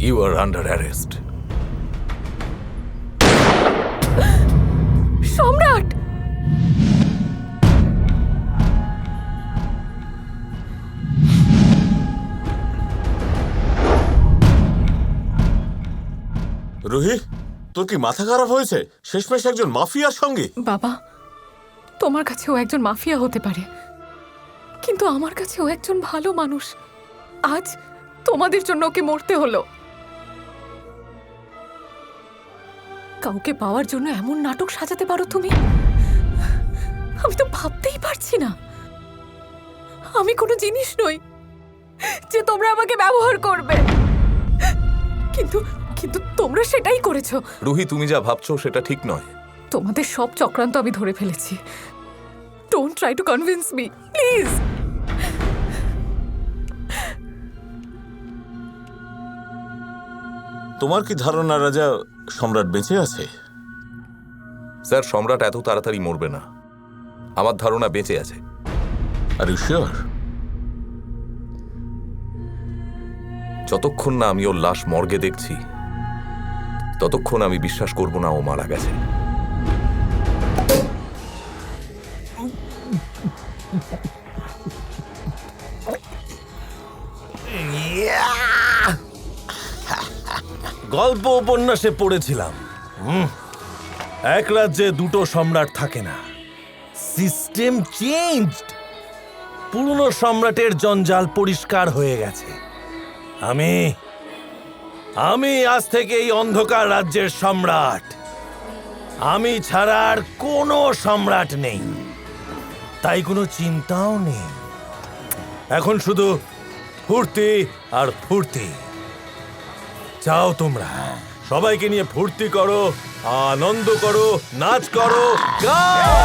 You R under arrest. সম্রাট! রুহি, তোর কি মাথা খারাপ হয়েছে? শেষমেশ একজন মাফিয়ার সঙ্গে। বাবা, তোমার কাছে ও একজন মাফিয়া হতে পারে, কিন্তু আমার কাছে ও একজন ভালো মানুষ। আজ তোমাদের জন্য ওকে মরতে হলো। কাউকে পাওয়ার জন্য এমন নাটক সাজাতে পারো তুমি? আমি তো ভাবতেই পারছি না। আমি কোনো জিনিস নই যে তোমরা আমাকে ব্যবহার করবে, কিন্তু কিন্তু তোমরা সেটাই করেছো। রুহি, তুমি যা ভাবছো সেটা ঠিক নয়। তোমাদের সব চক্রান্ত আমি ধরে ফেলেছি। Don't try to convince me, please. তোমার কি ধারণা রাজা সম্রাট বেঁচে আছে? স্যার, সম্রাট এত তাড়াতাড়ি মরবে না। আমার ধারণা বেঁচে আছে। Are you sure? যতক্ষণ না আমি ওর লাশ মর্গে দেখছি ততক্ষণ আমি বিশ্বাস করব না ও মারা গেছে। গল্প উপন্যাসে পড়েছিলাম, এক রাজ্যে দুটো সম্রাট থাকে না। System changed. পুরনো সম্রাটের জঞ্জাল পরিষ্কার হয়ে গেছে। আমি আজ থেকে এই অন্ধকার রাজ্যের সম্রাট। আমি ছাড়া আর কোনো সম্রাট নেই, তাই কোনো চিন্তাও নেই। এখন শুধু ফুর্তি আর ফুর্তি। যাও তোমরা, সবাইকে নিয়ে ফুর্তি করো, আনন্দ করো, নাচ করো, গাও।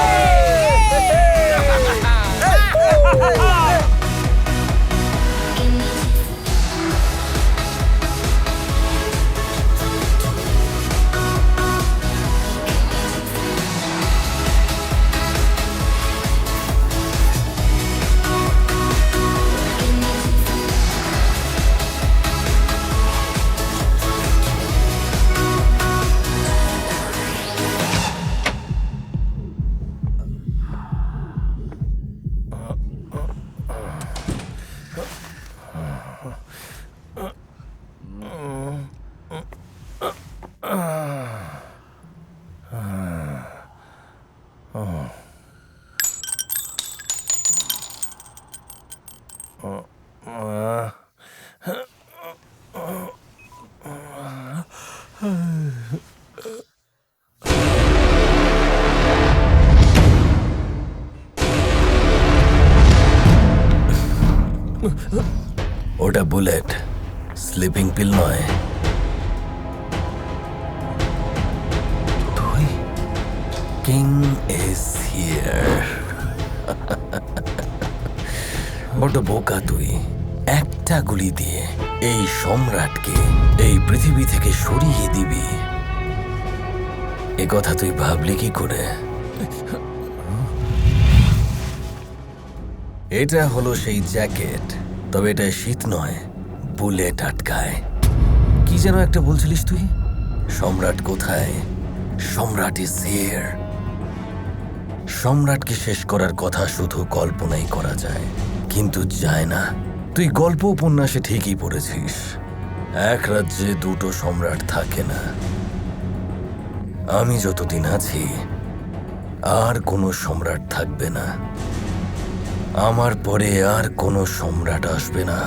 ওটা বুলেট, স্লিপিং পিল নয়। তুই কিং ইজ হিয়ার। বড় বোকা তুই। একটা গুলি দিয়ে এই সম্রাটকে এই পৃথিবী থেকে সরিয়ে দিবি, এ কথা তুই ভাবলি কি করে? এটা হলো সেই জ্যাকেট, তবে এটা শীত নয়, বুলেট আটকায়। কি যেন একটা বলছিলিস তুই? সম্রাট কোথায়? সম্রাট ইজ হিয়ার। সম্রাটকে শেষ করার কথা শুধু কল্পনাই করা যায়, কিন্তু যায় না। তুই গল্প উপন্যাসে ঠিকই পড়েছিস, এক রাজ্যে দুটো সম্রাট থাকে না। আমি যতদিন আছি আর কোনো সম্রাট থাকবে না। আমার পরে আর কোনো সম্রাট আসবে না।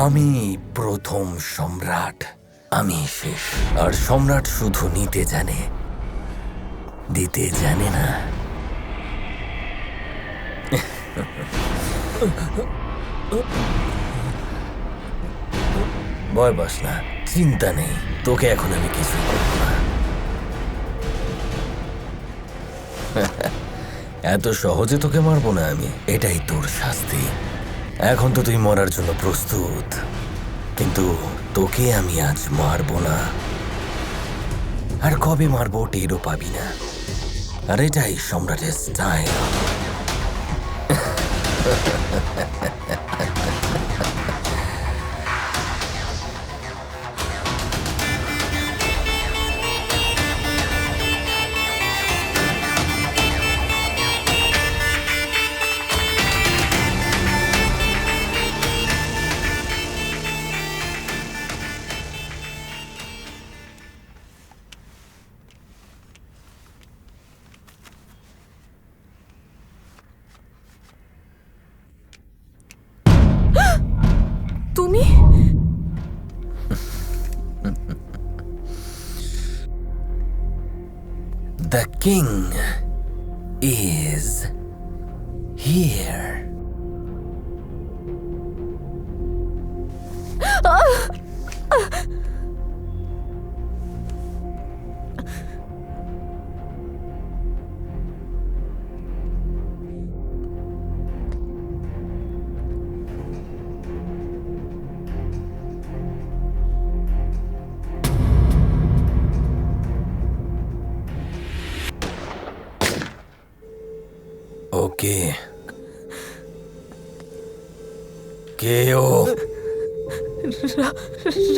আমি প্রথম সম্রাট, আমি শেষ। আর সম্রাট শুধু নিতে জানে, দিতে জানে না। ভয় পাস না, চিন্তা নেই, তোকে এখন আমি কিছুই করব না। এত সহজে তোকে মারবো না আমি, এটাই তোর শাস্তি। এখন তো তুই মরার জন্য প্রস্তুত, কিন্তু তোকে আমি আজ মারবো না। আর কবে মারবো টেরও পাবি না। আর এটাই সম্রাটের স্টাইল। তুমি? The king is here. ওকে, কে ও?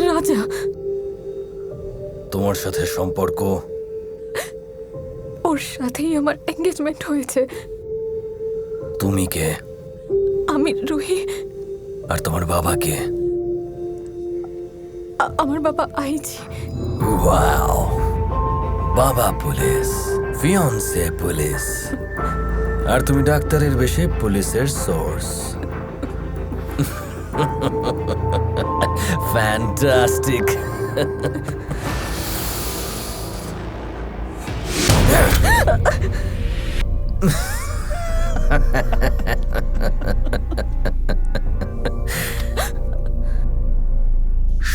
রাজা, তোমার সাথে সম্পর্ক? ওর সাথেই আমার এঙ্গেজমেন্ট হয়েছে। তুমি কে? আমি রুহি। আর তোমার বাবা কে? আমার বাবা আইজি। ওয়াও, বাবা পুলিশ, ফিয়ন্সে পুলিশ, আর তুমি ডাক্তারের বেশে পুলিশের source. Fantastic.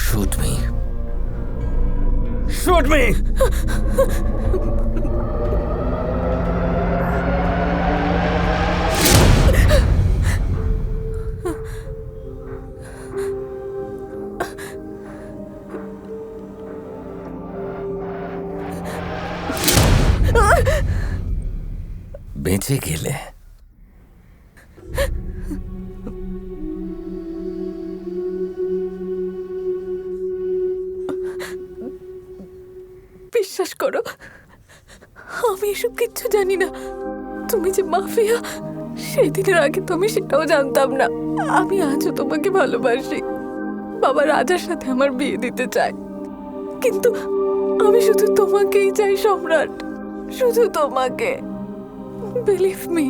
Shoot me. Shoot me! বেঁচে গেলে। বিশ্বাস করো, আমি এসব কিচ্ছু জানি না। তুমি যে মাফিয়া, সেই দিনের আগে তো আমি সেটাও জানতাম না। আমি আজও তোমাকে ভালোবাসি। বাবা রাজার সাথে আমার বিয়ে দিতে চায়, কিন্তু আমি শুধু তোমাকেই চাই সম্রাট, শুধু তোমাকে। Believe me.